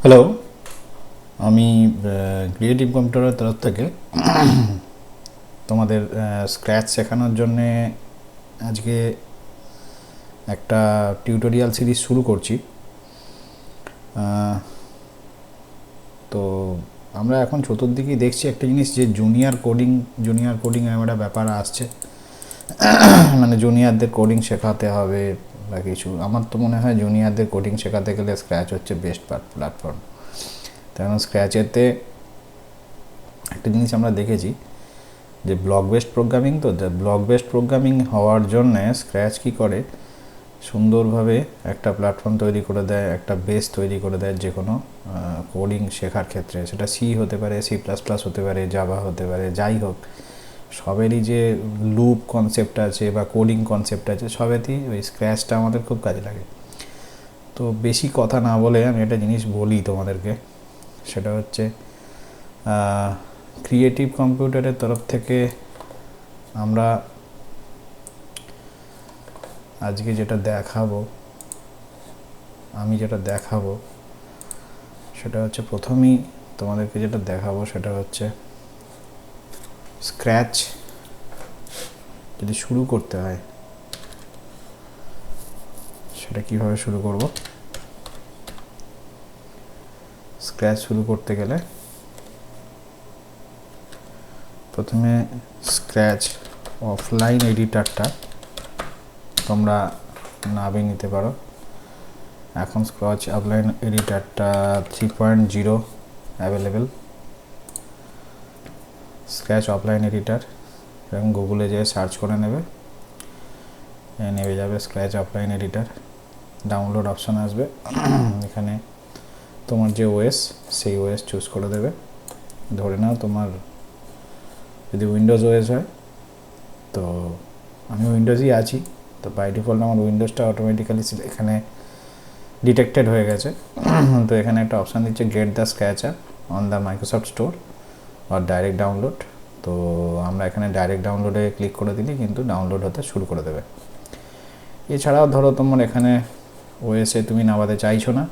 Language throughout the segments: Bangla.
হ্যালো, আমি ক্রিয়েটিভ কম্পিউটারের তরফ থেকে তোমাদের স্ক্র্যাচ শেখানোর জন্যে আজকে একটা টিউটোরিয়াল সিরিজ শুরু করছি। তো আমরা এখন চতুর্দিকেই দেখছি একটা জিনিস, যে জুনিয়র কোডিং একটা ব্যাপার আসছে। মানে জুনিয়রদের কোডিং শেখাতে হবে বা কিছু। আমার তো মনে হয় জুনিয়রদের কোডিং শেখাতে গেলে স্ক্র্যাচ হচ্ছে বেস্ট প্ল্যাটফর্ম। কারণ স্ক্র্যাচেতে একটা জিনিস আমরা দেখেছি যে ব্লক বেসড প্রোগ্রামিং, তো ব্লক বেসড প্রোগ্রামিং হওয়ার জন্য স্ক্র্যাচ কী করে, সুন্দরভাবে একটা প্ল্যাটফর্ম তৈরি করে দেয়, একটা বেস তৈরি করে দেয় যে কোনো কোডিং শেখার ক্ষেত্রে। সেটা সি হতে পারে, C++ হতে পারে, জাভা হতে পারে, যাই হোক, সবেরই যে লুপ কনসেপ্ট আছে বা কোডিং কনসেপ্ট আছে, সবেতেই ওই স্ক্র্যাচটা আমাদের খুব কাজে লাগে। তো বেশি কথা না বলে আমি একটা জিনিস বলি তোমাদেরকে, সেটা হচ্ছে ক্রিয়েটিভ কম্পিউটারের তরফ থেকে আমরা আজকে যেটা দেখাবো সেটা হচ্ছে, প্রথমেই তোমাদেরকে যেটা দেখাবো সেটা হচ্ছে স্ক্র্যাচ যদি শুরু করতে হয় সেটা কিভাবে শুরু করব। স্ক্র্যাচ শুরু করতে গেলে প্রথমে স্ক্র্যাচ অফলাইন এডিটরটা তোমরা নামিয়ে নিতে পারো। এখন স্ক্র্যাচ অফলাইন এডিটরটা 3.0 অ্যাভেলেবেল। স্ক্র্যাচ অফলাইন এডিটর, এবং গুগলে যেয়ে সার্চ করে নেবে যাবে scratch offline editor. Download option আসবে, এখানে তোমার যে ওএস সেই ওএস চুজ করে দেবে। ধরে নাও তোমার যদি উইন্ডোজ ওএস হয়, তো আমি উইন্ডোজই আছি, তো বাই ডিফল্ট আমার উইন্ডোজটা অটোমেটিক্যালি এখানে ডিটেক্টেড হয়ে গেছে। তো এখানে একটা অপশান দিচ্ছে get the scratcher on the Microsoft store আর ডাইরেক্ট ডাউনলোড। তো আমরা এখানে ডাইরেক্ট ডাউনলোডে ক্লিক করে দিলে কিন্তু ডাউনলোড হতে শুরু করে দেবে। এছাড়াও ধরো তোমার এখানে ওএসে তুমি নামাতে চাইছো না,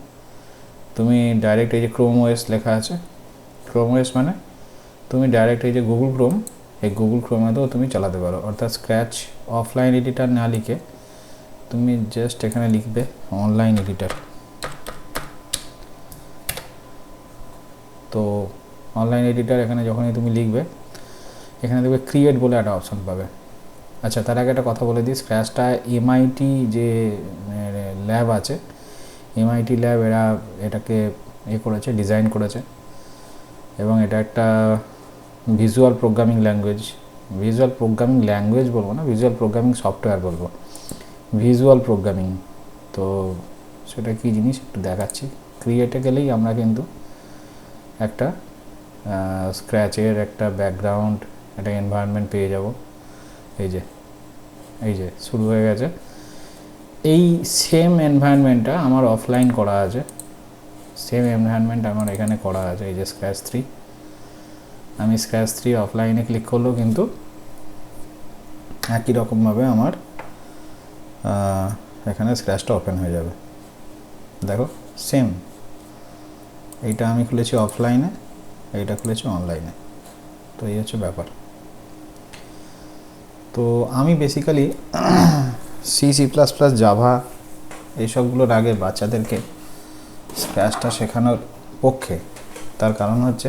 তুমি ডাইরেক্ট এই যে ক্রোম ওএস লেখা আছে, ক্রোম ওএস মানে তুমি ডাইরেক্ট এই যে গুগল ক্রোম, এই গুগল ক্রোমেতেও তুমি চালাতে পারো। অর্থাৎ স্ক্র্যাচ অফলাইন এডিটর না লিখে তুমি জাস্ট এখানে লিখবে অনলাইন এডিটর। তো অনলাইন এডিটর এখানে যখনই তুমি লিখবে, এখানে দেখবে ক্রিয়েট বলে একটা অপশান পাবে। আচ্ছা, তার আগে একটা কথা বলে দিই, স্ক্র্যাচটা এমআইটি যে ল্যাব আছে, এমআইটি ল্যাব এরা এটাকে করেছে, ডিজাইন করেছে, এবং এটা একটা ভিজুয়াল প্রোগ্রামিং ল্যাঙ্গুয়েজ বলবো না, ভিজুয়াল প্রোগ্রামিং সফটওয়্যার বলবো, ভিজুয়াল প্রোগ্রামিং। তো সেটা কী জিনিস একটু দেখাচ্ছি। ক্রিয়েটে গেলেই আমরা কিন্তু একটা স্ক্র্যাচের একটা ব্যাকগ্রাউন্ড, একটা এনভায়রনমেন্ট পেয়ে যাব। এই যে শুরু হয়ে গেছে। এই সেম এনভায়রনমেন্টটা আমার অফলাইন করা আছে, এখানে করা আছে। এই যে স্ক্র্যাচ 3, আমি স্ক্র্যাচ 3 অফলাইনে ক্লিক করলেও কিন্তু একই রকমভাবে আমার এখানে স্ক্র্যাচটা ওপেন হয়ে যাবে। দেখো সেম, এইটা আমি খুলেছি অফলাইনে, এইটা খুলেছি অনলাইনে। তো এই হচ্ছে ব্যাপার। তো আমি বেসিক্যালি C++, জাভা এইসবগুলোর আগে বাচ্চাদেরকে স্ক্র্যাচটা শেখানোর পক্ষে। তার কারণ হচ্ছে,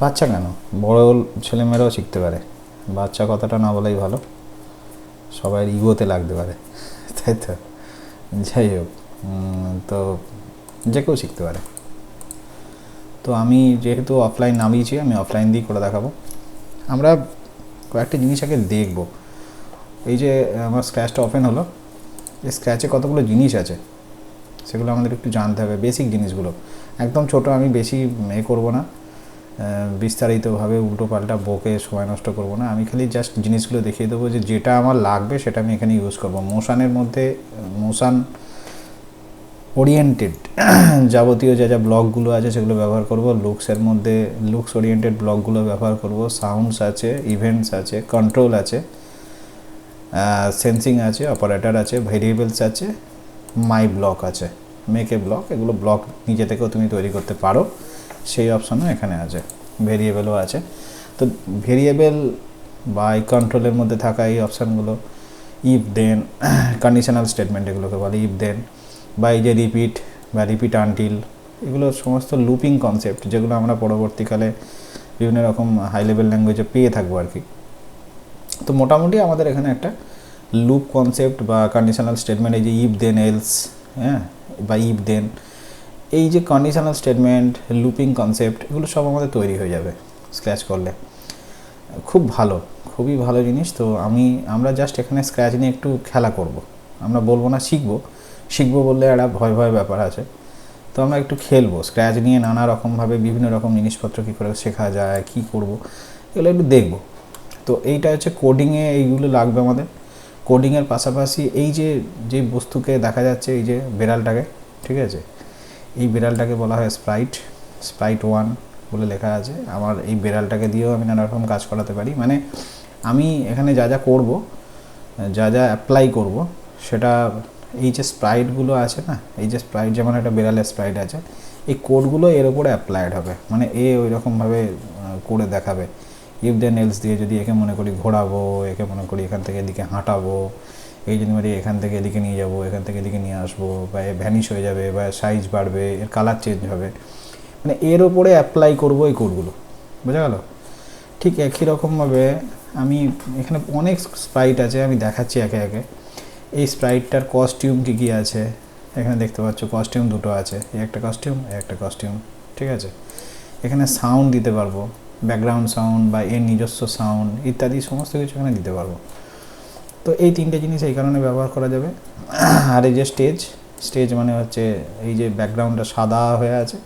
বাচ্চা কেন, বড় ছেলেমেয়েরাও শিখতে পারে। বাচ্চা কথাটা না বলাই ভালো, সবাই ইগোতে লাগতে পারে, তাই তো। যাই হোক, তো যে কেউ শিখতে পারে। তো আমি যেহেতু অফলাইন নামিয়েছি, আমি অফলাইন দিয়েই করে দেখাবো। আমরা কয়েকটা জিনিস আগে দেখব। এই যে আমার স্ক্র্যাচটা ওপেন হলো, এই স্ক্র্যাচে কতগুলো জিনিস আছে সেগুলো আমাদের একটু জানতে হবে, বেসিক জিনিসগুলো। একদম ছোট, আমি বেশি করব না, বিস্তারিতভাবে উল্টো পাল্টা বকে সময় নষ্ট করব না। আমি খালি জাস্ট জিনিসগুলো দেখিয়ে দেবো, যে যেটা আমার লাগবে সেটা আমি এখানে ইউজ করব। মোশনের মধ্যে মোশন ওরিয়েন্টেড যাবতীয় যা ব্লকগুলো আছে সেগুলো ব্যবহার করব। লুকসের মধ্যে লুকস ওরিয়েন্টেড ব্লকগুলো ব্যবহার করব। সাউন্ডস আছে, ইভেন্টস আছে, কন্ট্রোল আছে, সেন্সিং আছে, অপারেটর আছে, ভেরিয়েবলস আছে, মাই ব্লক আছে। মেক এ ব্লক, এগুলো ব্লক নিজে থেকেও তুমি তৈরি করতে পারো, সেই অপশানও এখানে আছে। ভেরিয়েবলও আছে। তো ভেরিয়েবল বা এই কন্ট্রোলের মধ্যে থাকা এই অপশানগুলো ইফ দেন, কন্ডিশনাল স্টেটমেন্ট এগুলোকে বলে ইফ দেন, বা এই যে রিপিট বা রিপিট আনটিল, এগুলো সমস্ত লুপিং কনসেপ্ট, যেগুলো আমরা পরবর্তীকালে বিভিন্ন রকম হাই লেভেল ল্যাঙ্গুয়েজে পেয়ে থাকবো আর কি। তো মোটামুটি আমাদের এখানে একটা লুপ কনসেপ্ট বা কন্ডিশনাল স্টেটমেন্ট, এই যে ইফ দেন এলস, হ্যাঁ, বা ইফ দেন, এই যে কন্ডিশনাল স্টেটমেন্ট, লুপিং কনসেপ্ট, এগুলো সব আমাদের তৈরি হয়ে যাবে স্ক্র্যাচ করলে। খুব ভালো, খুবই ভালো জিনিস। তো আমরা জাস্ট এখানে স্ক্র্যাচ নিয়ে একটু খেলা করব। আমরা বলবো না শিখবো বললে একটা ভয় ব্যাপার আছে। তো আমরা একটু খেলবো স্ক্র্যাচ নিয়ে, নানা রকমভাবে বিভিন্ন রকম জিনিসপত্র কী করে শেখা যায়, কী করব, এগুলো একটু দেখব। তো এইটা হচ্ছে কোডিংয়ে এইগুলো লাগবে আমাদের। কোডিংয়ের পাশাপাশি এই যে বস্তুকে দেখা যাচ্ছে, এই যে বিড়ালটাকে, ঠিক আছে, এই বিড়ালটাকে বলা হয় স্প্রাইট 1 বলে লেখা আছে। আমার এই বিড়ালটাকে দিয়েও আমি নানা রকম কাজ করাতে পারি। মানে আমি এখানে যা করব, যা অ্যাপ্লাই করব, সেটা এই যে স্প্রাইটগুলো আছে না, এই যে স্প্রাইট, যেমন একটা বিড়ালের স্প্রাইট আছে, এই কোডগুলো এর উপরে অ্যাপ্লাইড হবে। মানে ওই রকমভাবে করে দেখাবে। ইফ দেন এলস দিয়ে যদি একে মনে করি ঘোরাবো, একে মনে করি এখান থেকে এদিকে হাঁটাবো, এই যদি মানে এখান থেকে এদিকে নিয়ে যাবো, এখান থেকে এদিকে নিয়ে আসবো, বা ভ্যানিশ হয়ে যাবে, বা সাইজ বাড়বে, এর কালার চেঞ্জ হবে, মানে এর ওপরে অ্যাপ্লাই করবো এই কোডগুলো। বোঝা গেল? ঠিক একই রকমভাবে আমি এখানে অনেক স্প্রাইট আছে, আমি দেখাচ্ছি একে একে। এই স্প্রাইটটার কস্টিউম কী আছে এখানে দেখতে পাচ্ছ। কস্টিউম দুটো আছে, একটা কস্টিউম, ঠিক আছে। এখানে সাউন্ড দিতে পারবো, ব্যাকগ্রাউন্ড সাউন্ড বা এর নিজস্ব সাউন্ড ইত্যাদি সমস্ত কিছু এখানে দিতে পারবো। তো এই তিনটে জিনিস এই কারণে ব্যবহার করা যাবে। আর এই যে স্টেজ মানে হচ্ছে এই যে ব্যাকগ্রাউন্ডটা সাদা হয়ে আছে,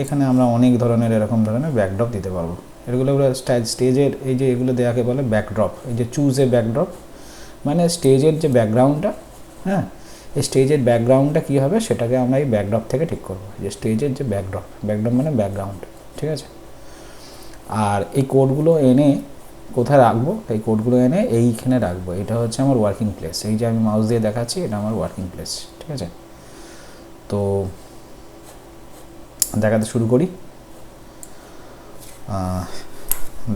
এখানে আমরা অনেক ধরনের এরকম ধরনের ব্যাকড্রপ দিতে পারবো। এগুলো স্টেজের এই যে এগুলো দেওয়াকে বলে ব্যাকড্রপ। এই যে চুজ এ ব্যাকড্রপ মানে স্টেজের যে ব্যাকগ্রাউন্ডটা, হ্যাঁ, এই স্টেজের ব্যাকগ্রাউন্ডটা কী হবে সেটাকে আমরা এই ব্যাকড্রপ থেকে ঠিক করবো। যে স্টেজের যে ব্যাকড্রপ মানে ব্যাকগ্রাউন্ড, ঠিক আছে। আর এই কোডগুলো এনে কোথায় রাখবো? এই কোডগুলো এনে এইখানে রাখবো। এটা হচ্ছে আমার ওয়ার্কিং প্লেস। এই যে আমি মাউস দিয়ে দেখাচ্ছি, এটা আমার ওয়ার্কিং প্লেস, ঠিক আছে। তো দেখাতে শুরু করি,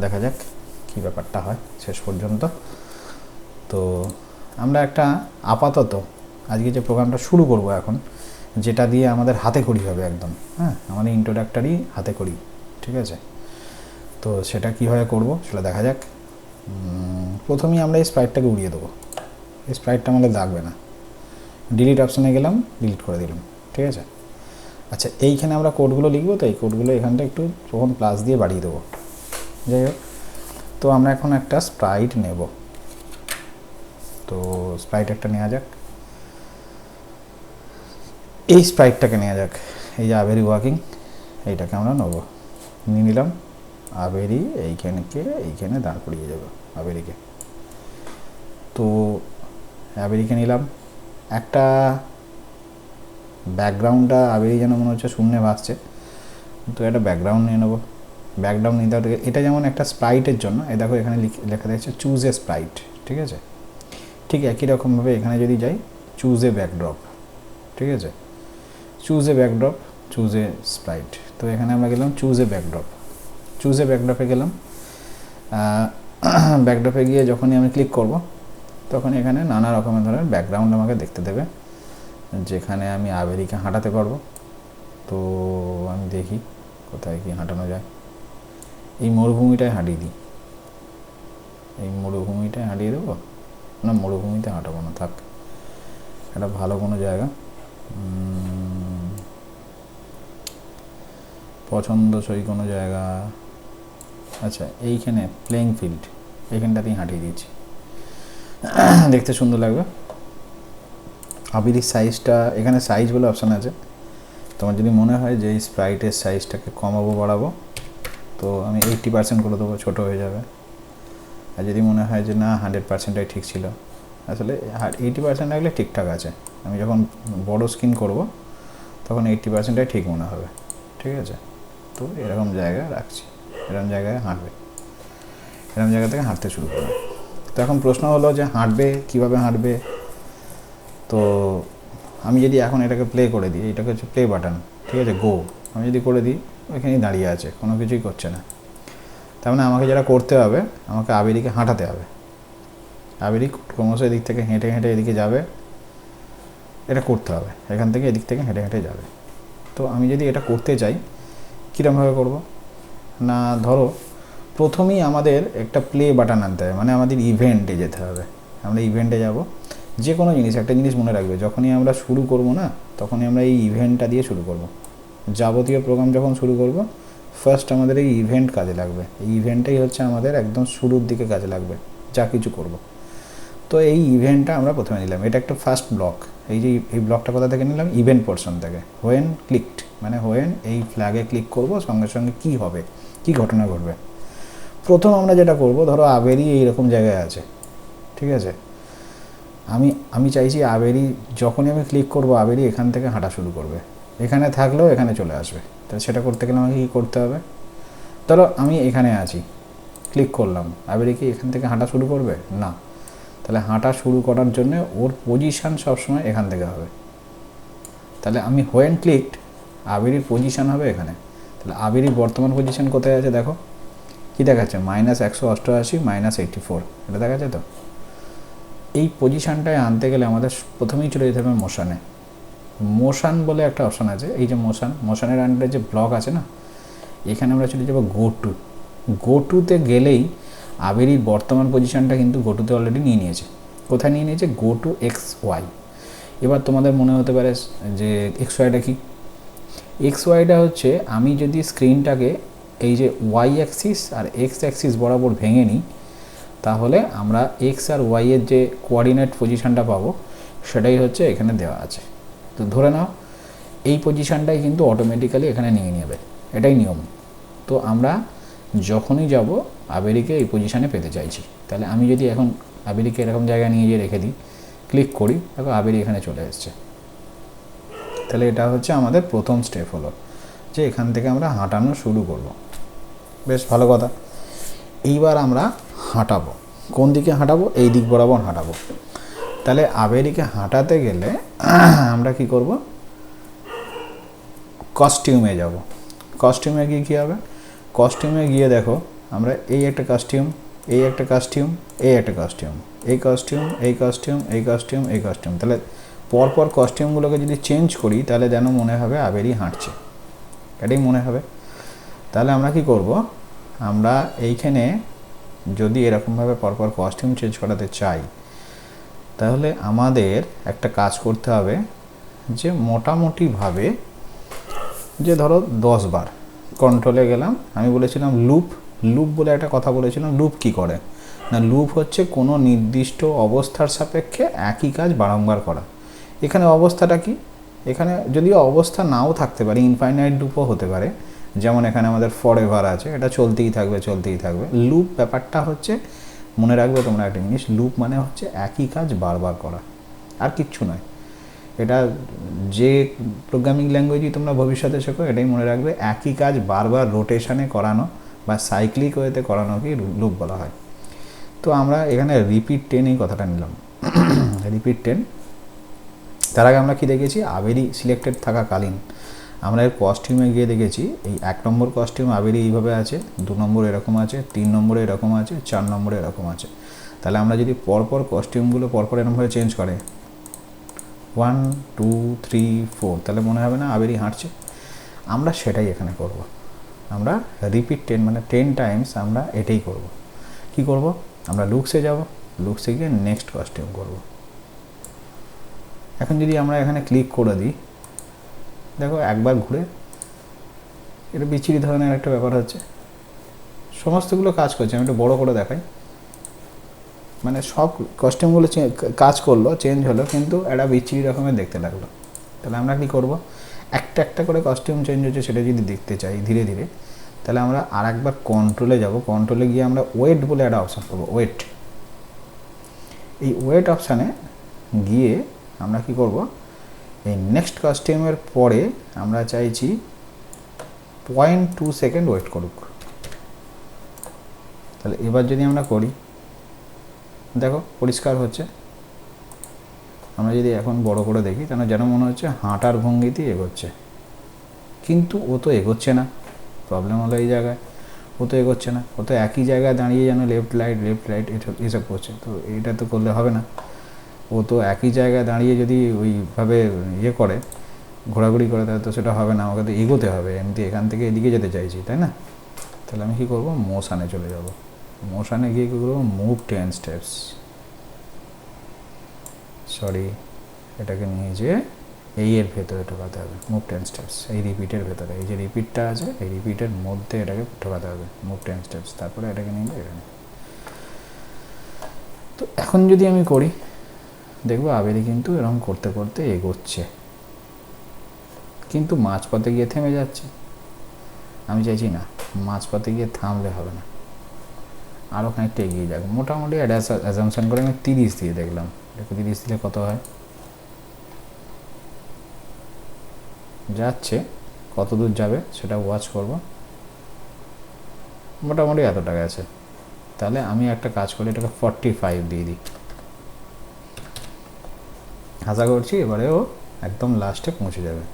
দেখা যাক কী ব্যাপারটা হয় শেষ পর্যন্ত। তো আমরা একটা আপাতত আজকে যে প্রোগ্রামটা শুরু করব এখন, যেটা দিয়ে আমাদের হাতে খড়ি হবে একদম, হ্যাঁ, আমাদের ইন্ট্রোডাক্টরি হাতে খড়ি, ঠিক আছে। তো সেটা কীভাবে করব সেটা দেখা যাক। প্রথমেই আমরা এই স্প্রাইটটাকে উড়িয়ে দেবো। এই স্প্রাইটটা আমাদের লাগবে না। ডিলিট অপশানে গেলাম, ডিলিট করে দিলাম, ঠিক আছে। আচ্ছা, এইখানে আমরা কোডগুলো লিখবো, তো এই কোডগুলো এখানটা একটু তখন প্লাস দিয়ে বাড়িয়ে দেবো। যাই হোক, তো আমরা এখন একটা স্প্রাইট নেব। তো স্প্রাইট একটা নেওয়া যাক, এই স্প্রাইটটাকে নেওয়া যাক। এই যে আবেরি ওয়াকিং, এইটাকে আমরা নেবো, নিয়ে নিলাম। আবেরি এইখানে দাঁড় করিয়ে যাবে আবেরিকে। তো আবেরিকে নিলাম। একটা ব্যাকগ্রাউন্ডটা আবেরি যেন মনে হচ্ছে শূন্যে ভাসছে, তো একটা ব্যাকগ্রাউন্ড নিয়ে নেবো। ব্যাকগ্রাউন্ড নিতে হবে, এটা যেমন একটা স্প্রাইটের জন্য, এই দেখো এখানে লেখা দেখছে চুজ এ স্প্রাইট, ঠিক আছে। ঠিক একই রকমভাবে এখানে যদি যাই, চুজ এ ব্যাকড্রপ, ঠিক আছে, choose a backdrop, choose a Sprite. তো এখানে আমরা গেলাম চুজ এ ব্যাকড্রপে গেলাম। ব্যাকড্রপে গিয়ে যখনই আমি ক্লিক করব, তখন এখানে নানা রকমের ধরনের ব্যাকগ্রাউন্ড আমাকে দেখতে দেবে, যেখানে আমি আবেরিকে হাঁটাতে পারবো। তো আমি দেখি কোথায় কি হাঁটানো যায়। এই মরুভূমিটায় হাঁটিয়ে দিই, হাঁটিয়ে দেবো না, মরুভূমিতে হাঁটাবো না, থাক, একটা ভালো কোনো জায়গা পছন্দসই কোনো জায়গা। আচ্ছা, এইখানে প্লেইং ফিল্ড, এইখানটাতেই হাঁটিয়ে দিয়েছি, দেখতে সুন্দর লাগবে। আবিরির সাইজটা, এখানে সাইজ বলে অপশান আছে। তোমার যদি মনে হয় যে এই স্প্রাইটের সাইজটাকে কমাবো বাড়াবো, তো আমি 80% করে দেবো, ছোটো হয়ে যাবে। আর যদি মনে হয় যে না 100%টাই ঠিক ছিল, আসলে 80% রাখলে ঠিকঠাক আছে। আমি যখন বড় স্ক্রিন করব তখন 80%টাই ঠিক মনে হবে, ঠিক আছে। তো এরকম জায়গায় রাখছি, এরকম জায়গায় হাঁটবে, এরকম জায়গা থেকে হাঁটতে শুরু করবে। তো এখন প্রশ্ন হলো যে হাঁটবে কীভাবে হাঁটবে। তো আমি যদি এখন এটাকে প্লে করে দিই, এটাকে হচ্ছে প্লে বাটন, ঠিক আছে, গো আমি যদি করে দিই ওইখানেই দাঁড়িয়ে আছে, কোনো কিছুই করছে না। তার মানে আমাকে যেটা করতে হবে, আমাকে আবেরিকে হাঁটাতে হবে। আবেরি ক্রমশ এদিক থেকে হেঁটে হেঁটে এদিকে যাবে, এটা করতে হবে, এখান থেকে এদিক থেকে হেঁটে হেঁটে যাবে। তো আমি যদি এটা করতে চাই কীরকমভাবে করব না, ধরো প্রথমেই আমাদের একটা প্লে বাটন আনতে হবে, মানে আমাদের ইভেন্টে যেতে হবে। আমরা ইভেন্টে যাব, যে কোনো জিনিস, একটা জিনিস মনে রাখবে, যখনই আমরা শুরু করব না তখনই আমরা এই ইভেন্টটা দিয়ে শুরু করব। যাবতীয় প্রোগ্রাম যখন শুরু করব ফার্স্ট আমাদের এই ইভেন্ট কাজে লাগবে। এই ইভেন্টটাই হচ্ছে আমাদের একদম শুরুর দিকে কাজে লাগবে যা কিছু করব। তো এই ইভেন্টটা আমরা প্রথমে নিলাম, এটা একটা ফার্স্ট ব্লক। এই যে এই ব্লকটা কোথা থেকে নিলাম, ইভেন্ট পোর্শন থেকে। হোয়েন ক্লিকড মানে হোয়েন এই ফ্ল্যাগে ক্লিক করব সঙ্গে সঙ্গে কী হবে, কী ঘটনা ঘটবে। প্রথম আমরা যেটা করব, ধরো আবেরি এইরকম জায়গায় আছে, ঠিক আছে, আমি চাইছি আবেরি যখনই আমি ক্লিক করব আবেরি এখান থেকে হাঁটা শুরু করবে, এখানে থাকলেও এখানে চলে আসবে। তাহলে সেটা করতে গেলে আমাকে কী করতে হবে, ধরো আমি এখানে আছি, ক্লিক করলাম, আবেরি কি এখান থেকে হাঁটা শুরু করবে না, তাহলে হাঁটা শুরু করার জন্য ওর পজিশান সবসময় এখান থেকে হবে। তাহলে আমি হোয়েন ক্লিকড আবেরির পজিশান হবে এখানে। তাহলে আবেরির বর্তমান পজিশান কোথায় আছে দেখো, কী দেখাচ্ছে, -188 -84, এটা দেখাচ্ছে। তো এই পজিশানটায় আনতে গেলে আমাদের প্রথমেই চলে যেতে হবে মোশানে। মোশান বলে একটা অপশান আছে, এই যে মোশানের আন্ডারে যে ব্লক আছে না, এখানে আমরা চলে যাবো গো টুতে গেলেই আবেরির বর্তমান পজিশানটা কিন্তু গো টুতে অলরেডি নিয়ে নিয়েছে। কোথায় নিয়ে নিয়েছে, গো টু XY। এবার তোমাদের মনে হতে পারে যে XYটা কি, XYটা হচ্ছে আমি যদি স্ক্রিনটাকে এই যে Y অ্যাক্সিস আর X অ্যাক্সিস বরাবর ভেঙে নিই, তাহলে আমরা X আর Y এর যে কোঅর্ডিনেট পজিশানটা পাবো সেটাই হচ্ছে এখানে দেওয়া আছে। তো ধরে নাও এই পজিশানটাই কিন্তু অটোমেটিক্যালি এখানে নিয়ে নেবে, এটাই নিয়ম। তো আমরা যখনই যাব আবেরিকে এই পজিশানে পেতে চাইছি, তাহলে আমি যদি এখন আবেরিকে এরকম জায়গায় নিয়ে গিয়ে রেখে দিই, ক্লিক করি, দেখো আবেরি এখানে চলে এসছে। তাহলে এটা হচ্ছে আমাদের প্রথম স্টেপ হলো যে এখান থেকে আমরা হাঁটানো শুরু করব। বেশ ভালো কথা। এইবার আমরা হাঁটাবো, কোন দিকে হাঁটাবো, এই দিক বরাবর হাঁটাবো। তাহলে আবেরিকে হাঁটাতে গেলে আমরা কি করব, কস্টিউমে যাব। কস্টিউমে গিয়ে কী হবে, কস্টিউমে গিয়ে দেখো আমরা এই একটা কস্টিউম, এই একটা কস্টিউম, এই একটা কস্টিউম, এই কস্টিউম, এই কস্টিউম, এই কস্টিউম, এই কস্টিউম। তাহলে পরপর কস্টিউমগুলোকে যদি চেঞ্জ করি তাহলে যেন মনে হবে আবেরি হাঁটছে, এটাই মনে হবে। তাহলে আমরা কি করব, আমরা এইখানে যদি এরকমভাবে পরপর কস্টিউম চেঞ্জ করাতে চাই তাহলে আমাদের একটা কাজ করতে হবে, যে মোটামুটিভাবে যে ধরো 10 বার কন্ট্রোলে গেলাম। আমি বলেছিলাম লুপ বলে একটা কথা বলেছিলাম। লুপ কি করে না, লুপ হচ্ছে কোনো নির্দিষ্ট অবস্থার সাপেক্ষে একই কাজ বারংবার করা। এখানে অবস্থাটা কি, এখানে যদিও অবস্থা নাও থাকতে পারে, ইনফাইনাইট লুপও হতে পারে, যেমন এখানে আমাদের ফরএভার আছে, এটা চলতেই থাকবে। লুপ ব্যাপারটা হচ্ছে, মনে রাখবে তোমরা একটা জিনিস, লুপ মানে হচ্ছে একই কাজ বারবার করা, আর কিচ্ছু নয়। এটা যে প্রোগ্রামিং ল্যাঙ্গুয়েজই তোমরা ভবিষ্যতে শেখো এটাই মনে রাখবে, একই কাজ বারবার রোটেশনে করানো বা সাইক্লিক ওয়েতে করানোকেই লুপ বলা হয়। তো আমরা এখানে রিপিট 10 এই কথাটা নিলাম, রিপিট 10। তার আগে আমরা কি দেখেছি, আবেরি সিলেক্টেড থাকাকালীন আমরা এর কস্টিউমে গিয়ে দেখেছি এই 1 নম্বর কস্টিউম আবেরি এইভাবে আছে, 2 নম্বর এরকম আছে, 3 নম্বরে এরকম আছে, 4 নম্বরে এরকম আছে। তাহলে আমরা যদি পরপর কস্টিউমগুলো পরপর এরকমভাবে চেঞ্জ করে 1 2 3 4, তাহলে মনে হবে না আবেরি হাঁটছে। আমরা সেটাই এখানে করব, আমরা রিপিট 10 মানে 10 টাইমস আমরা এটাই করব। কি করব, আমরা লুকসে যাব, লুকসে গিয়ে নেক্সট কস্টিউম করব। এখন যদি আমরা এখানে ক্লিক করে দিই, দেখো একবার ঘুরে, এটা বিচ্ছিরি ধরনের একটা ব্যাপার হচ্ছে, সমস্তগুলো কাজ করছে। আমি একটু বড় করে দেখাই, মানে সব কস্টিউমগুলো কাজ করলো, চেঞ্জ হলো, কিন্তু একটা বিচ্ছিরি রকমের দেখতে লাগলো। তাহলে আমরা কি করব, একটা করে কস্টিউম চেঞ্জ হচ্ছে সেটা যদি দেখতে চাই ধীরে ধীরে, তাহলে আমরা আর একবার কন্ট্রোলে যাব। কন্ট্রোলে গিয়ে আমরা ওয়েট বলে একটা অপশান পাবো, ওয়েট। এই ওয়েট অপশানে গিয়ে আমরা কি করব, এই নেক্সট কস্টিউমের পরে আমরা চাইছি 0.2 সেকেন্ড ওয়েট করুক। তাহলে এবার যদি আমরা করি, দেখো পরিষ্কার হচ্ছে, আমরা যদি এখন বড় করে দেখি তাহলে যেন মনে হচ্ছে হাঁটার ভঙ্গিতেই এগোচ্ছে, কিন্তু ও তো এগোচ্ছে না। প্রবলেম হলো এই জায়গায়, ও তো এগোচ্ছে না, ও তো একই জায়গায় দাঁড়িয়ে যেন লেফট রাইট এসব করছে। তো এটা তো করলে হবে না, ও তো একই জায়গায় দাঁড়িয়ে যদি ওইভাবে ইয়ে করে, ঘোরাঘুরি করে, তাহলে তো সেটা হবে না। আমাকে তো এগোতে হবে, এমনি এখান থেকে এদিকে যেতে চাইছি, তাই না? তাহলে আমি কী করবো, মোশানে চলে যাব। মোশানে গিয়ে কী করবো, মুভ 10 স্টেপস, সরি এটাকে নিয়ে যেয়ে এই এর ভেতরে ঢোকাতে হবে, মুভ 10 স্টেপস, এই রিপিটের ভেতরে, এই যে রিপিটটা আছে এই রিপিটের মধ্যে এটাকে ঢোকাতে হবে, মুভ 10 স্টেপস, তারপরে এটাকে নিয়ে এখানে। তো এখন যদি আমি করি, দেখবো আবেলি কিন্তু এরকম করতে করতে এগোচ্ছে, কিন্তু মাঝপথে গিয়ে থেমে যাচ্ছে। আমি চাইছি না, মাঝপথে গিয়ে থামলে হবে না, আরও খানিকটা এগিয়ে যাক। মোটামুটি অ্যাজামশন করে আমি 30 দিয়ে দেখলাম, 30 দিলে কত হয়, যাচ্ছে, কত দূর যাবে সেটা ওয়াচ করব। মোটামুটি এতটা গেছে, তাহলে আমি একটা কাজ করি, এটাকে 45 দিয়ে দিই। আশা করছি এবারে ও একদম লাস্টে পৌঁছে যাবে।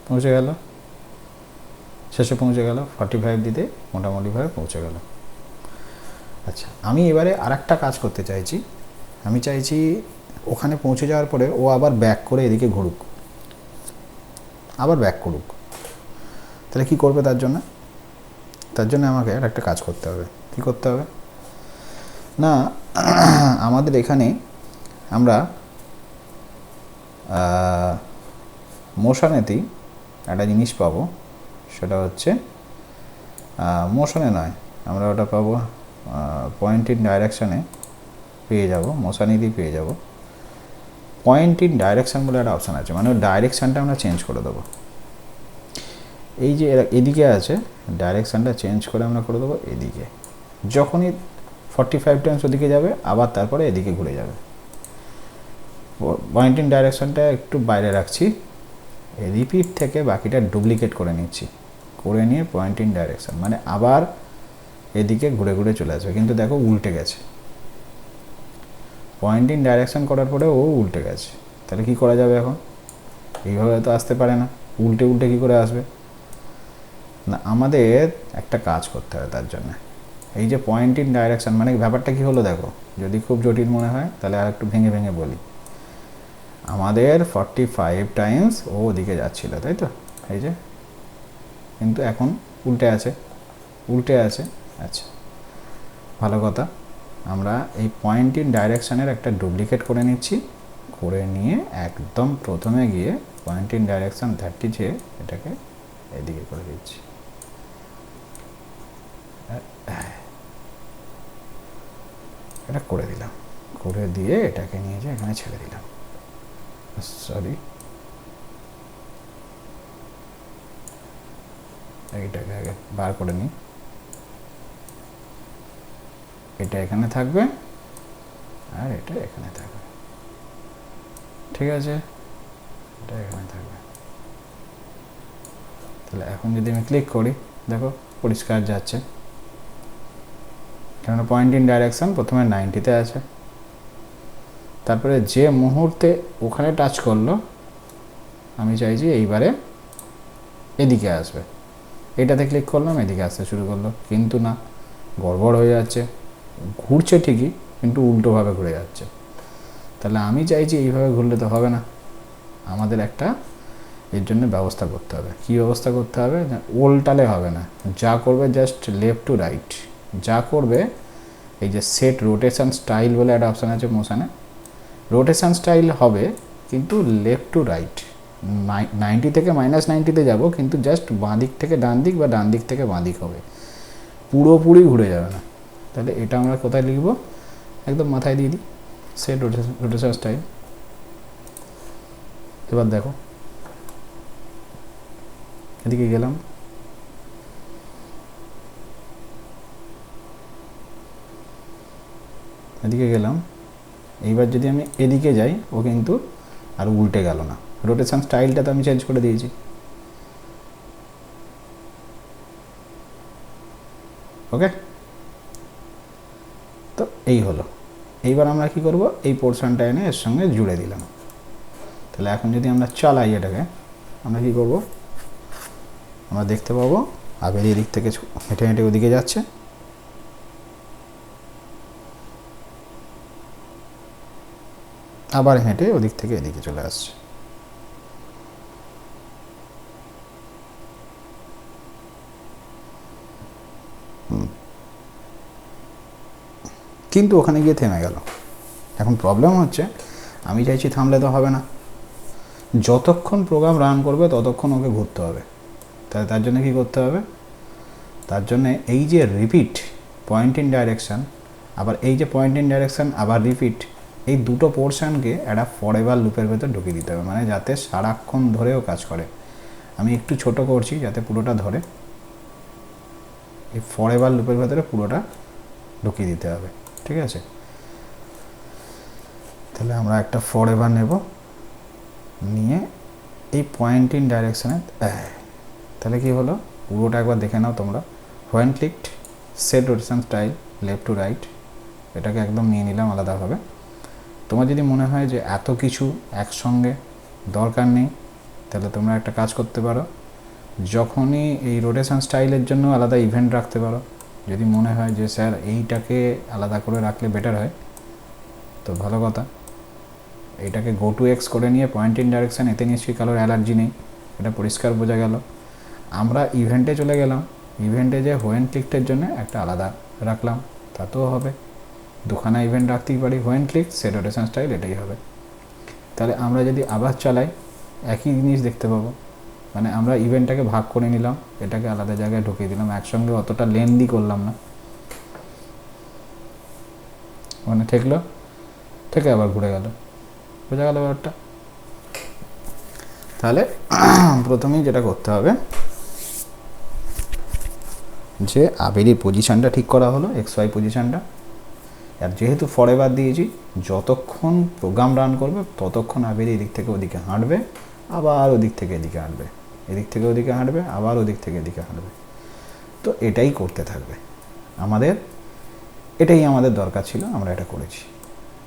পৌঁছে গেল, শেষে পৌঁছে গেল, 45 দিতে মোটামুটিভাবে পৌঁছে গেল। আচ্ছা, আমি এবারে আর একটা কাজ করতে চাইছি। আমি চাইছি ওখানে পৌঁছে যাওয়ার পরে ও আবার ব্যাক করে এদিকে ঘুরুক, আবার ব্যাক করুক। তাহলে কি করবে, তার জন্য আমাকে আর একটা কাজ করতে হবে। কি করতে হবে না, আমাদের এখানে আমরা মোশনেতেই একটা জিনিস পাবো, সেটা হচ্ছে মোশনে নয়, আমরা ওটা পাবো পয়েন্ট ইন ডাইরেকশানে পেয়ে যাব, মোশনেতেই পেয়ে যাব পয়েন্ট ইন ডাইরেকশান বলে একটা অপশান আছে, মানে ডাইরেকশানটা আমরা চেঞ্জ করে দেবো। এই যে এদিকে আছে, ডাইরেকশানটা চেঞ্জ করে আমরা করে দেবো এদিকে। যখনই 45 টাইমস ওদিকে যাবে, আবার তারপরে এদিকে ঘুরে যাবে। পয়েন্ট ইন ডাইরেকশানটা একটু বাইরে রাখছি, রিপিট থেকে বাকিটা ডুপ্লিকেট করে নিচ্ছি, করে নিয়ে পয়েন্ট ইন ডাইরেকশান মানে আবার এদিকে ঘুরে ঘুরে চলে আসবে। কিন্তু দেখো উল্টে গেছে, পয়েন্ট ইন ডাইরেকশান করার পরে ও উল্টে গেছে। তাহলে কি করা যাবে এখন, এইভাবে তো আসতে পারে না, উল্টে উল্টে কী করে আসবে না, আমাদের একটা কাজ করতে হবে তার জন্য। এই যে পয়েন্ট ইন ডাইরেকশান মানে ব্যাপারটা কি হলো দেখো, যদি খুব জটিল মনে হয় তাহলে আর একটু ভেঙে ভেঙে বলি। আমাদের 45 টাইমস ও ওদিকে যাচ্ছিলো, তাই তো, এই যে, কিন্তু এখন উল্টে আছে। আচ্ছা, ভালো কথা, আমরা এই পয়েন্ট ইন ডাইরেকশানের একটা ডুপ্লিকেট করে নিচ্ছি, করে নিয়ে একদম প্রথমে গিয়ে পয়েন্ট ইন ডাইরেকশান 30 চেয়ে এটাকে এদিকে করে দিচ্ছি। এটা করে দিলাম, করে দিয়ে এটাকে নিয়ে যে এখানে ছেড়ে দিলাম। সরি, এইটাকে আগে বার করে নিই, এটা এখানে থাকবে আর এটা এখানে থাকবে, ঠিক আছে, এটা এখানে থাকবে। তাহলে এখন যদি আমি ক্লিক করি, দেখো পরিষ্কার যাচ্ছে, কেননা পয়েন্ট ইন ডাইরেকশান প্রথমে 90-তে আছে, তারপরে যে মুহূর্তে ওখানে টাচ করলো আমি চাইছি এইবারে এদিকে আসবে, এটাতে ক্লিক করলাম, এদিকে আসতে শুরু করলো, কিন্তু না, গড়বড় হয়ে যাচ্ছে, ঘুরছে ঠিকই কিন্তু উল্টোভাবে ঘুরে যাচ্ছে। তাহলে আমি চাইছি এইভাবে ঘুরলে তো হবে না, আমাদের একটা এর জন্য ব্যবস্থা করতে হবে। কী ব্যবস্থা করতে হবে, উল্টালে হবে না, যা করবে জাস্ট লেফট টু রাইট, যা করবে এই যে সেট রোটেশন স্টাইল বলে একটা অপশান আছে মোশনে, রোটেশন স্টাইল হবে কিন্তু লেফট টু রাইট, 90 থেকে -90-তে যাব, কিন্তু জাস্ট বাঁ দিক থেকে ডান দিক বা ডান দিক থেকে বাঁ দিক হবে, পুরোপুরি ঘুরে যাবে না। তাহলে এটা আমরা কোথায় লিখব, একদম মাথায় দিয়ে দিই, সেট রোটেশন স্টাইল। এবার দেখো এদিকে গেলাম, এইবার যদি আমি এদিকে যাই ও কিন্তু আর উল্টে গেল না, রোটেশন স্টাইলটা তো আমি চেঞ্জ করে দিয়েছি। ওকে, তো এই হলো। এইবার আমরা কি করব, এই পোর্শনটা এনে এর সঙ্গে জুড়ে দিলাম। তাহলে এখন যদি আমরা চালাই এটাকে, আমরা কি করব, আমরা দেখতে পাবো আবের এদিক থেকে হেঁটে হেঁটে ওদিকে যাচ্ছে, আবার হেঁটে ওদিক থেকে এদিকে চলে আসছে। কিন্তু ওখানে গিয়ে থেমে গেল। এখন প্রবলেম হচ্ছে, আমি চাইছি থামলে তো হবে না, যতক্ষণ প্রোগ্রাম রান করবে ততক্ষণ ওকে ঘুরতে হবে। তাহলে তার জন্য কী করতে হবে, তার জন্যে এই যে রিপিট পয়েন্ট ইন ডাইরেকশান, আবার এই যে পয়েন্ট ইন ডাইরেকশান আবার রিপিট, এই দুটো পোর্শানকে একটা ফরএভার লুপের ভেতর ঢুকিয়ে দিতে হবে, মানে যাতে সারাক্ষণ ধরেও কাজ করে। আমি একটু ছোট করছি যাতে পুরোটা ধরে, এই ফরএভার লুপের ভেতরে পুরোটা ঢুকিয়ে দিতে হবে। ঠিক আছে, তাহলে আমরা একটা ফরএভার নেব, নিয়ে এই পয়েন্ট ইন ডাইরেকশানে, তাহলে কি হলো পুরোটা একবার দেখে নাও তোমরা। When clicked set rotation style left to right, এটাকে একদম নিয়ে নিলাম আলাদাভাবে। তোমার যদি মনে হয় যে এত কিছু একসঙ্গে দরকার নেই, তাহলে তোমরা একটা কাজ করতে পারো, যখনই এই রোটেশন স্টাইলের জন্য আলাদা ইভেন্ট রাখতে পারো। যদি মনে হয় যে স্যার এইটাকে আলাদা করে রাখলে বেটার হয়, তো ভালো কথা, এইটাকে গো টু এক্স করে নিয়ে পয়েন্ট ইন ডাইরেকশান, এতে নিশ্চয়ই কারোর অ্যালার্জি নেই, এটা পরিষ্কার বোঝা গেল। আমরা ইভেন্টে চলে গেলাম, ইভেন্টে যে হোয়েন ক্লিকটের জন্য একটা আলাদা রাখলাম, তাতেও হবে। দুখানা ইভেন্ট রাখতেই পারি, when click set rotation style, এটাই হবে। তাহলে আমরা যদি আবার চালাই একই জিনিস দেখতে পাবো, মানে আমরা ইভেন্টটাকে ভাগ করে নিলাম, এটাকে আলাদা জায়গায় ঢুকিয়ে দিলাম, একসঙ্গে অতটা লেন্দি করলাম না, মানে ঠেকলো, থেকে আবার ঘুরে গেল, বোঝা গেল ব্যাপারটা। তাহলে প্রথমেই যেটা করতে হবে, যে আবেরির পজিশানটা ঠিক করা হলো, এক্স ওয়াই পজিশানটা। আর যেহেতু ফরএভার দিয়েছি, যতক্ষণ প্রোগ্রাম রান করবে ততক্ষণ আবেরি এদিক থেকে ওদিকে হাঁটবে, আবার ওদিক থেকে এদিকে হাঁটবে, এদিক থেকে ওদিকে হাঁটবে, আবার ওদিক থেকে এদিকে হাঁটবে। তো এটাই করতে থাকবে আমাদের, এটাই আমাদের দরকার ছিল, আমরা এটা করেছি।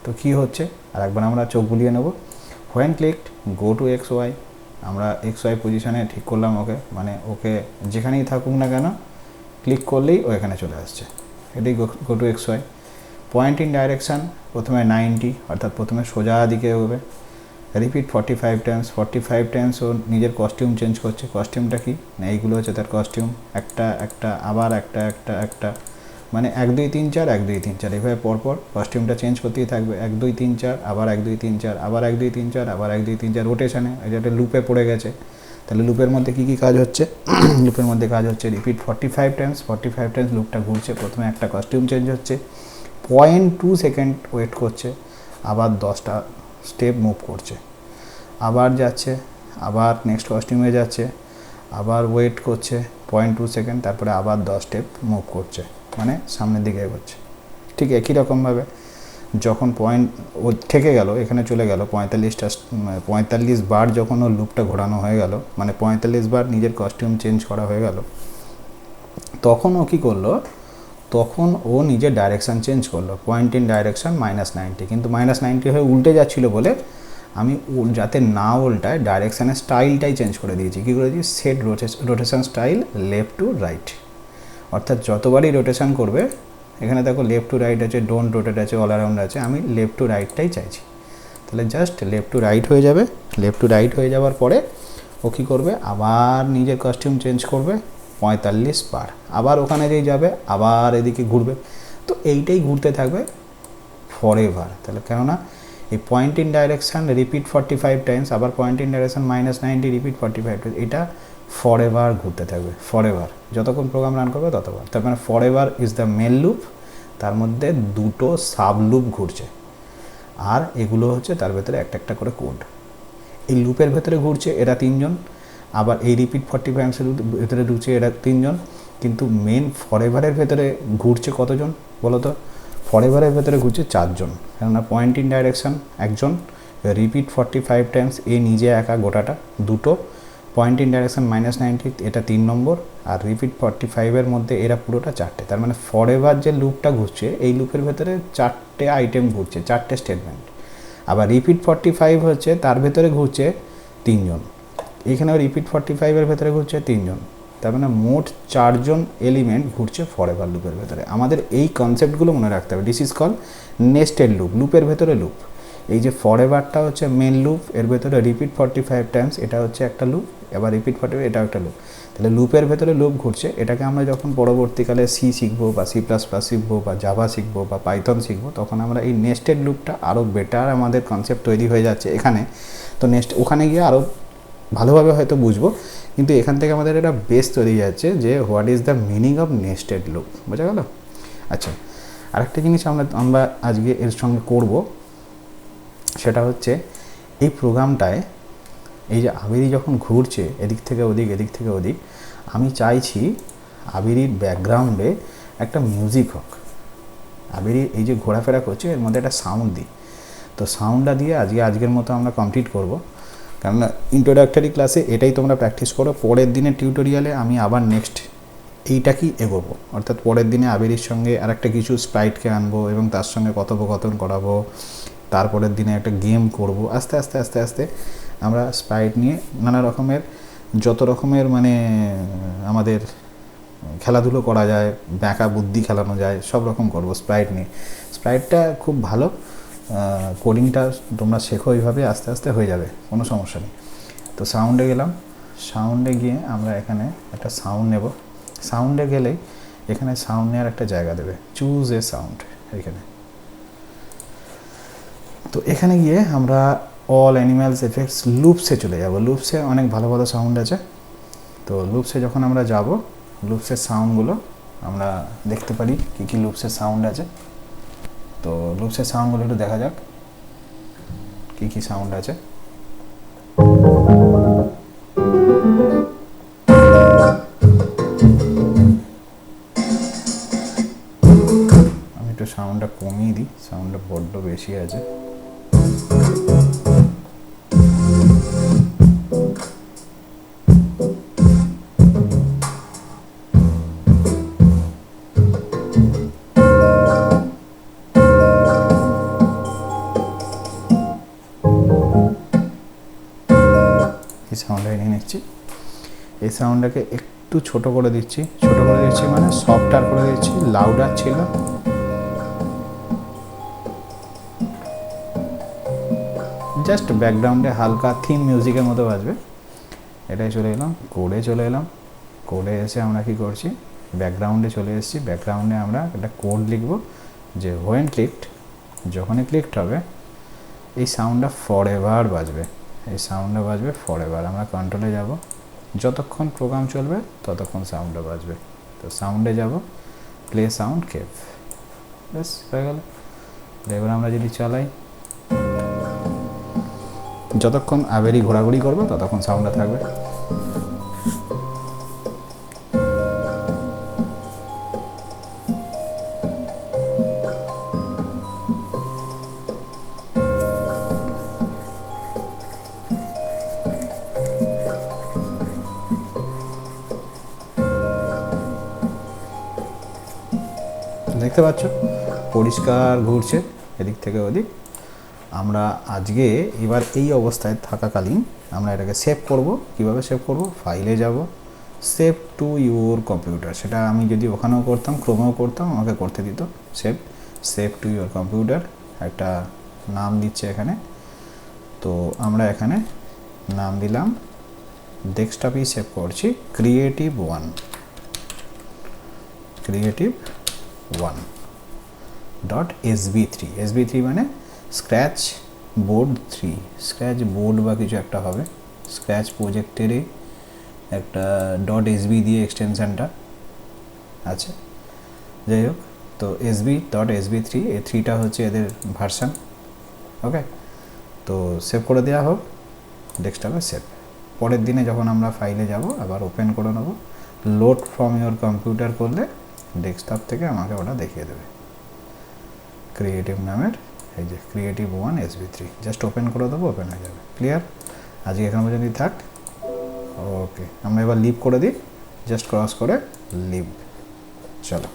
তো কি হচ্ছে, আর একবার আমরা চোখ বুলিয়ে নেব। When clicked go to X Y, আমরা এক্স ওয়াই পজিশানে ঠিক করলাম ওকে, মানে ওকে যেখানেই থাকুক না কেন ক্লিক করলেই ও এখানে চলে আসছে, এটাই go to X Y. Point in direction প্রথমে 90, অর্থাৎ প্রথমে সোজা দিকে হবে, রিপিট 45 টাইমস, 45 টাইমস ও নিজের কস্টিউম চেঞ্জ করছে। কস্টিউমটা কি না, এইগুলো হচ্ছে তার কস্টিউম, একটা একটা আবার একটা একটা একটা, মানে 1 2 3 4 1 2 3 4, এভাবে পরপর কস্টিউমটা চেঞ্জ করতেই থাকবে। 1 2 3 4, আবার 1 2 3 4, আবার 1 2 3 4, আবার 1 2 3 4, রোটেশনে। এটা একটা লুপে পড়ে গেছে। তাহলে লুপের মধ্যে কী কী কাজ হচ্ছে, লুপের মধ্যে কাজ হচ্ছে রিপিট 45 টাইমস, 45 টাইমস লুপটা ঘুরছে, প্রথমে একটা কস্টিউম চেঞ্জ হচ্ছে, 0.2 সেকেন্ড ওয়েট করছে, আবার 10টা স্টেপ মুভ করছে, আবার যাচ্ছে, আবার নেক্সট কস্টিউমে যাচ্ছে, আবার ওয়েট করছে 0.2 সেকেন্ড, তারপরে আবার 10 স্টেপ মুভ করছে, মানে সামনের দিকে এগোচ্ছে। ঠিক একই রকমভাবে যখন পয়েন্ট ও ঠেকে গেল, এখানে চলে গেল 45 বার, যখন ওর লুপটা ঘোরানো হয়ে গেল, মানে 45 বার নিজের কস্টিউম চেঞ্জ করা হয়ে গেল, তখন ও কী করলো, তখন ও নিজের ডাইরেকশান চেঞ্জ করলো, পয়েন্ট ইন ডাইরেকশান -90, কিন্তু -90 হয়ে উল্টে যাচ্ছিলো বলে আমি যাতে না উল্টায় ডাইরেকশানের স্টাইলটাই চেঞ্জ করে দিয়েছি। কী করেছি, set rotation style left to right, অর্থাৎ যতবারই রোটেশন করবে, এখানে দেখো লেফট টু রাইট আছে, ডোন্ট রোটেট আছে, অল অ্যারাউন্ড আছে, আমি লেফট টু রাইটটাই চাইছি। তাহলে জাস্ট লেফট টু রাইট হয়ে যাবে। লেফট টু রাইট হয়ে যাওয়ার পরে ও কী করবে, আবার নিজের কস্টিউম চেঞ্জ করবে 45 বার, আবার ওখানে যেই যাবে, আবার এদিকে ঘুরবে। তো এইটাই ঘুরতে থাকবে ফরএভার। তাহলে কেননা এই point in direction repeat 45 times, আবার পয়েন্ট ইন ডাইরেকশান -90 রিপিট 45 টাইমস, এটা ফরএভার ঘুরতে থাকবে, ফরএভার, যতক্ষণ প্রোগ্রাম রান করবে ততবার। তার মানে forever is the main loop, তার মধ্যে দুটো সাব লুপ ঘুরছে, আর এগুলো হচ্ছে তার ভেতরে একটা একটা করে কোড। এই লুপের ভেতরে ঘুরছে এরা 3 জন, আবার এই রিপিট 45 টাইমসের ভেতরে ঢুকছে এরা 3 জন, কিন্তু মেন ফরএভারের ভেতরে ঘুরছে কতজন বলো তো, ফরএভারের ভেতরে ঘুরছে 4 জন, কেননা পয়েন্ট ইন ডাইরেকশান একজন, রিপিট 45 টাইমস এ নিজে একা গোটাটা, দুটো পয়েন্ট ইন ডাইরেকশন -90 এটা 3 নম্বর, আর রিপিট 45-এর মধ্যে এরা পুরোটা 4টে। তার মানে ফরএভার যে লুপটা ঘুরছে এই লুপের ভেতরে 4টে আইটেম ঘুরছে, 4টে স্টেটমেন্ট। আবার রিপিট 45 হচ্ছে তার ভেতরে ঘুরছে 3 জন, এখানেও রিপিট 45-এর ভেতরে ঘুরছে 3 জন। তার মানে মোট 4 জন এলিমেন্ট ঘুরছে ফরএভার লুপের ভেতরে। আমাদের এই কনসেপ্টগুলো মনে রাখতে হবে। This is call nested loop, লুপের ভেতরে লুপ। এই যে ফরএভারটা হচ্ছে মেন লুপ, এর ভেতরে রিপিট 45 টাইমস এটা হচ্ছে একটা লুপ, এবার রিপিট 45 এটাও একটা লুপ। তাহলে লুপের ভেতরে লুপ ঘুরছে। এটাকে আমরা যখন পরবর্তীকালে সি শিখবো বা C++ শিখবো বা জাভা শিখবো বা পাইথন শিখবো, তখন আমরা এই নেস্টেড লুপটা আরও বেটার আমাদের কনসেপ্ট তৈরি হয়ে যাচ্ছে এখানে। তো ওখানে গিয়ে আরও ভালোভাবে হয়তো বুঝবো, কিন্তু এখান থেকে আমাদের একটা বেস তৈরি যাচ্ছে যে what is the meaning of nested loop. বোঝা গেল? আচ্ছা, আরেকটা জিনিস আমরা আজকে এর সঙ্গে করব, সেটা হচ্ছে এই প্রোগ্রামটায় এই যে আবিরি যখন ঘুরছে এদিক থেকে ওদিক এদিক থেকে ওদিক, আমি চাইছি আবিরির ব্যাকগ্রাউন্ডে একটা মিউজিক হোক। আবিরি এই যে ঘোরাফেরা করছে এর মধ্যে একটা সাউন্ড দিই। তো সাউন্ডটা দিয়ে আজকের মতো আমরা কমপ্লিট করব, কেননা ইন্ট্রোডাক্টরি ক্লাসে এটাই তোমরা প্র্যাকটিস করো। পরের দিনের টিউটোরিয়ালে আমি আবার নেক্সট এইটাকেই এগোবো, অর্থাৎ পরের দিনে আবিরির সঙ্গে আরেকটা কিছু স্প্রাইটকে আনবো এবং তার সঙ্গে কথোপকথন করাবো। তারপরের দিনে একটা গেম করব। আস্তে আস্তে আস্তে আস্তে আমরা স্প্রাইট নিয়ে নানা রকমের যত রকমের মানে আমাদের খেলাধুলো করা যায়, ব্যাঁকা বুদ্ধি খেলানো যায়, সব রকম করব স্প্রাইট নিয়ে। স্প্রাইটটা খুব ভালো, কোডিংটা তোমরা শেখো, এইভাবে আস্তে আস্তে হয়ে যাবে, কোনো সমস্যা নেই। তো সাউন্ডে গেলাম, সাউন্ডে গিয়ে আমরা এখানে একটা সাউন্ড নেব। সাউন্ডে গেলেই এখানে সাউন্ড নেওয়ার একটা জায়গা দেবে, চুজ এ সাউন্ড। এখানে তো এখানে গিয়ে আমরা অল অ্যানিম্যালস এফেক্টস লুপসে চলে যাব। লুপসে অনেক ভালো ভালো সাউন্ড আছে। তো লুপসে যখন আমরা যাব, লুপসের সাউন্ডগুলো আমরা দেখতে পারি কী কী লুপসের সাউন্ড আছে। তো লুপসের সাউন্ডগুলো একটু দেখা যাক কী কী সাউন্ড আছে। আমি একটু সাউন্ডটা কমিয়ে দিই, সাউন্ডটা বড্ড বেশি আছে। এই সাউন্ডটা নিয়ে নিচ্ছি, এই সাউন্ডটাকে একটু ছোট করে দিচ্ছি, মানে সফটওয়্যার করে দিচ্ছি, লাউডার ছিল। জাস্ট ব্যাকগ্রাউন্ডে হালকা থিম মিউজিকের মতো বাজবে। এটাই চলে এলাম, কোডে চলে এলাম। কোডে এসে আমরা কি করছি, ব্যাকগ্রাউন্ডে চলে এসেছি। ব্যাকগ্রাউন্ডে আমরা একটা কোড লিখব যে হোয়েন ক্লিকড, যখনই ক্লিকড হবে এই সাউন্ডটা ফরএভার বাজবে, এই সাউন্ডটা বাজবে ফরএভার। আমরা কন্ট্রোলে যাব, যতক্ষণ প্রোগ্রাম চলবে ততক্ষণ সাউন্ডটা বাজবে। তো সাউন্ডে যাব, প্লে সাউন্ড কেভ, ব্যাস হয়ে গেল। এবার আমরা যদি চালাই, যতক্ষণ আবেরি ঘোরাঘুরি করবে ততক্ষণ সাউন্ডটা থাকবে। দেখতে পাচ্ছ পরিষ্কার ঘুরছে এদিক থেকে ওদিক। আমরা আজকে এবার এই অবস্থায় থাকাকালীন আমরা এটাকে সেভ করব। কিভাবে সেভ করব, ফাইলে যাব, সেভ টু ইউর কম্পিউটার। সেটা আমি যদি ওখানেও করতাম, ক্রোমেও করতাম, আমাকে করতে দিত সেভ টু ইউর কম্পিউটার। একটা নাম দিচ্ছে এখানে, তো আমরা এখানে নাম দিলাম, ডেস্কটপেই সেভ করছি creative1 .sb3 sb3 মানে স্ক্র্যাচ বোর্ড 3, স্ক্র্যাচ বোর্ড বা কিছু একটা হবে, স্ক্র্যাচ প্রজেক্টেরই একটা .sb দিয়ে এক্সটেনশানটা আছে। যাই হোক, তো sb.sb3, এই 3টা হচ্ছে এদের ভার্সান। ওকে, তো সেভ করে দেওয়া হোক, ডেস্কটপে সেভ। পরের দিনে যখন আমরা ফাইলে যাব আবার ওপেন করে নেব, লোড ফ্রম ইওর কম্পিউটার করলে ডেস্কটপ থেকে আমাকে ওটা দেখিয়ে দেবে। ক্রিয়েটিভ নামের এই যে creative1 sb3, জাস্ট ওপেন করে দেবো, ওপেন হয়ে যাবে। ক্লিয়ার? আজকে এখানে পর্যন্তই থাক। ওকে, আমরা এবার লিভ করে দিই, জাস্ট ক্রস করে লিভ। চলো।